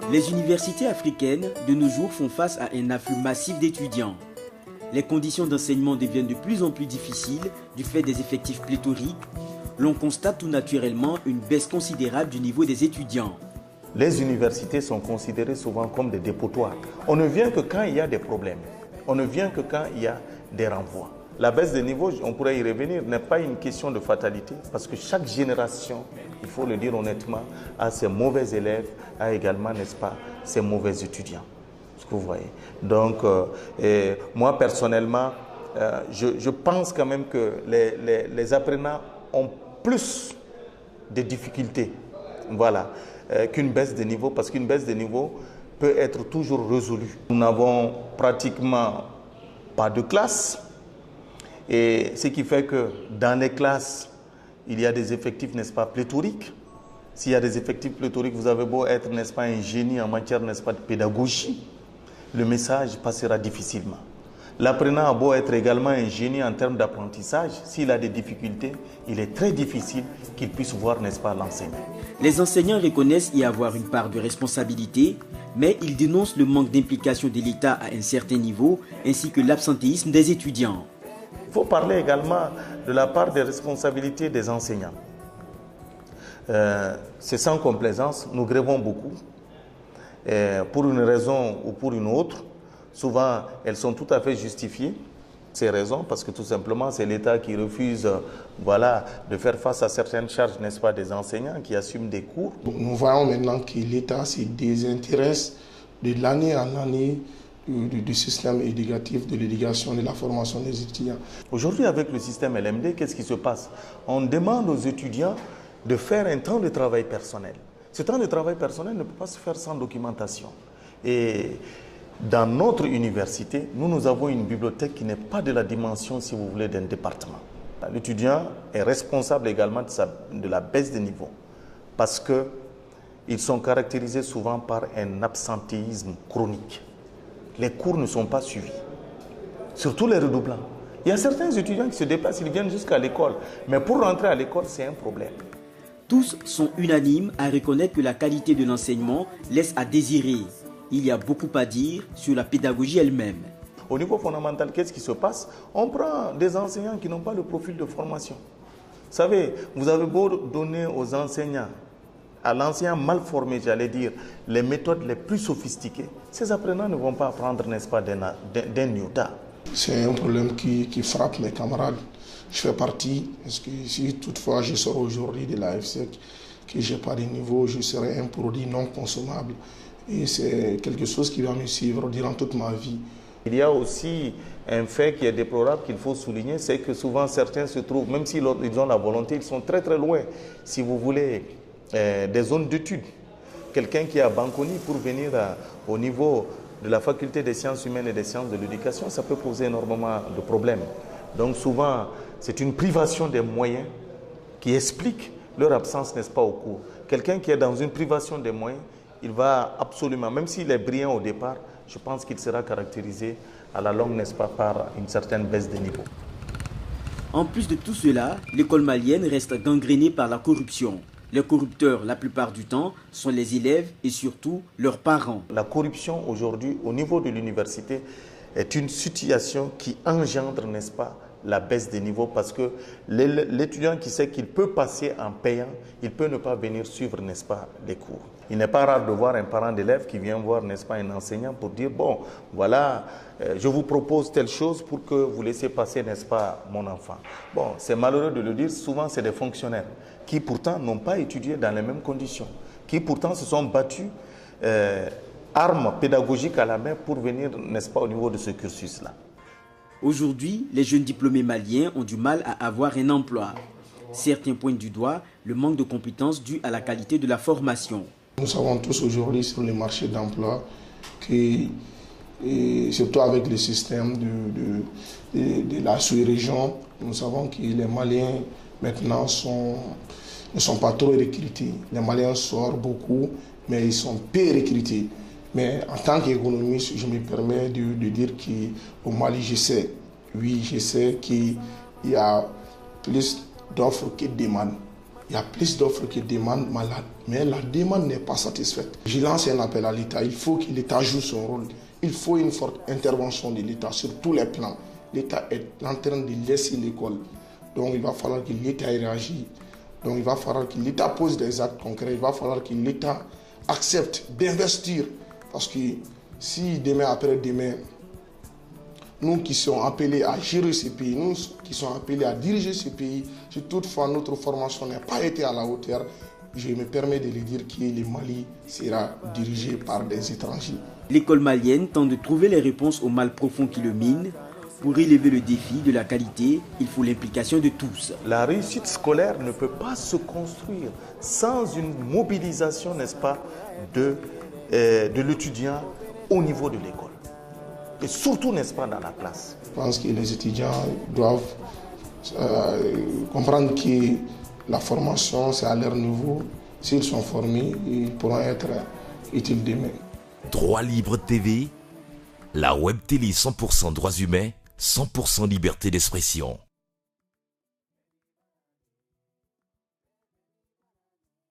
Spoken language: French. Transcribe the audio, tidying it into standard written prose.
Les universités africaines, de nos jours, font face à un afflux massif d'étudiants. Les conditions d'enseignement deviennent de plus en plus difficiles du fait des effectifs pléthoriques. L'on constate tout naturellement une baisse considérable du niveau des étudiants. Les universités sont considérées souvent comme des dépotoirs. On ne vient que quand il y a des problèmes. On ne vient que quand il y a des renvois. La baisse des niveaux, on pourrait y revenir, n'est pas une question de fatalité, parce que chaque génération, il faut le dire honnêtement, a ses mauvais élèves, a également, n'est-ce pas, ses mauvais étudiants. Ce que vous voyez. Donc, moi personnellement, je pense quand même que les apprenants ont plus de difficultés, voilà, qu'une baisse de niveau, parce qu'une baisse de niveau peut être toujours résolue. Nous n'avons pratiquement pas de classe. Et ce qui fait que dans les classes, il y a des effectifs, n'est-ce pas, pléthoriques. S'il y a des effectifs pléthoriques, vous avez beau être, n'est-ce pas, un génie en matière, n'est-ce pas, de pédagogie, le message passera difficilement. L'apprenant a beau être également un génie en termes d'apprentissage, s'il a des difficultés, il est très difficile qu'il puisse voir, n'est-ce pas, l'enseignant. Les enseignants reconnaissent y avoir une part de responsabilité, mais ils dénoncent le manque d'implication de l'État à un certain niveau, ainsi que l'absentéisme des étudiants. Il faut parler également de la part des responsabilités des enseignants. C'est sans complaisance, nous grèvons beaucoup. Pour une raison ou pour une autre, souvent elles sont tout à fait justifiées, ces raisons, parce que tout simplement c'est l'État qui refuse, voilà, de faire face à certaines charges, n'est-ce pas, des enseignants qui assument des cours. Nous voyons maintenant que l'État se désintéresse de l'année en année du système éducatif, de l'éducation, de la formation des étudiants. Aujourd'hui, avec le système LMD, qu'est-ce qui se passe? On demande aux étudiants de faire un temps de travail personnel. Ce temps de travail personnel ne peut pas se faire sans documentation. Et dans notre université, nous avons une bibliothèque qui n'est pas de la dimension, si vous voulez, d'un département. L'étudiant est responsable également de la baisse des niveaux parce qu'ils sont caractérisés souvent par un absentéisme chronique. Les cours ne sont pas suivis, surtout les redoublants. Il y a certains étudiants qui se déplacent, ils viennent jusqu'à l'école, mais pour rentrer à l'école, c'est un problème. Tous sont unanimes à reconnaître que la qualité de l'enseignement laisse à désirer. Il y a beaucoup à dire sur la pédagogie elle-même. Au niveau fondamental, qu'est-ce qui se passe? On prend des enseignants qui n'ont pas le profil de formation. Vous savez, vous avez beau donner aux enseignants, à l'enseignant mal formé, j'allais dire, les méthodes les plus sophistiquées, ces apprenants ne vont pas apprendre, n'est-ce pas, d'un iota. C'est un problème qui frappe mes camarades. Je fais partie, parce que si toutefois je sors aujourd'hui de la FSEC, que je n'ai pas de niveau, je serai un produit non consommable. Et c'est quelque chose qui va me suivre durant toute ma vie. Il y a aussi un fait qui est déplorable qu'il faut souligner, c'est que souvent certains se trouvent, même s'ils ont la volonté, ils sont très très loin, si vous voulez, des zones d'études. Quelqu'un qui est à Banconi pour venir au niveau de la faculté des sciences humaines et des sciences de l'éducation, ça peut poser énormément de problèmes. Donc souvent, c'est une privation des moyens qui explique leur absence, n'est-ce pas, au cours. Quelqu'un qui est dans une privation des moyens, il va absolument, même s'il est brillant au départ, je pense qu'il sera caractérisé à la longue, n'est-ce pas, par une certaine baisse de niveau. En plus de tout cela, l'école malienne reste gangrénée par la corruption. Les corrupteurs, la plupart du temps, sont les élèves et surtout leurs parents. La corruption aujourd'hui, au niveau de l'université, est une situation qui engendre, n'est-ce pas, la baisse des niveaux parce que l'étudiant qui sait qu'il peut passer en payant, il peut ne pas venir suivre, n'est-ce pas, les cours. Il n'est pas rare de voir un parent d'élève qui vient voir, n'est-ce pas, un enseignant pour dire, bon, voilà, je vous propose telle chose pour que vous laissiez passer, n'est-ce pas, mon enfant. Bon, c'est malheureux de le dire, souvent c'est des fonctionnaires qui pourtant n'ont pas étudié dans les mêmes conditions, qui pourtant se sont battus armes pédagogiques à la main pour venir, n'est-ce pas, au niveau de ce cursus-là. Aujourd'hui, les jeunes diplômés maliens ont du mal à avoir un emploi. Certains pointent du doigt le manque de compétences dû à la qualité de la formation. Nous savons tous aujourd'hui sur le marché d'emploi que, surtout avec le système de la sous-région, nous savons que les Maliens maintenant ne sont pas trop recrutés. Les Maliens sortent beaucoup, mais ils sont peu recrutés. Mais en tant qu'économiste, je me permets de dire qu'au Mali, je sais qu'il y a plus d'offres que de demandes. Il y a plus d'offres que de demandes, mais la demande n'est pas satisfaite. Je lance un appel à l'État. Il faut que l'État joue son rôle. Il faut une forte intervention de l'État sur tous les plans. L'État est en train de laisser l'école. Donc il va falloir que l'État réagisse. Donc il va falloir que l'État pose des actes concrets. Il va falloir que l'État accepte d'investir. Parce que si demain, après-demain, nous qui sommes appelés à gérer ce pays, nous qui sommes appelés à diriger ce pays, si toutefois notre formation n'a pas été à la hauteur, je me permets de le dire que le Mali sera dirigé par des étrangers. L'école malienne tente de trouver les réponses au mal profond qui le mine. Pour relever le défi de la qualité, il faut l'implication de tous. La réussite scolaire ne peut pas se construire sans une mobilisation, n'est-ce pas, de l'étudiant au niveau de l'école. Et surtout, n'est-ce pas, dans la classe. Je pense que les étudiants doivent comprendre que la formation, c'est à leur niveau. S'ils sont formés, ils pourront être utiles demain. Droit Libre TV, la web télé 100% droits humains, 100% liberté d'expression.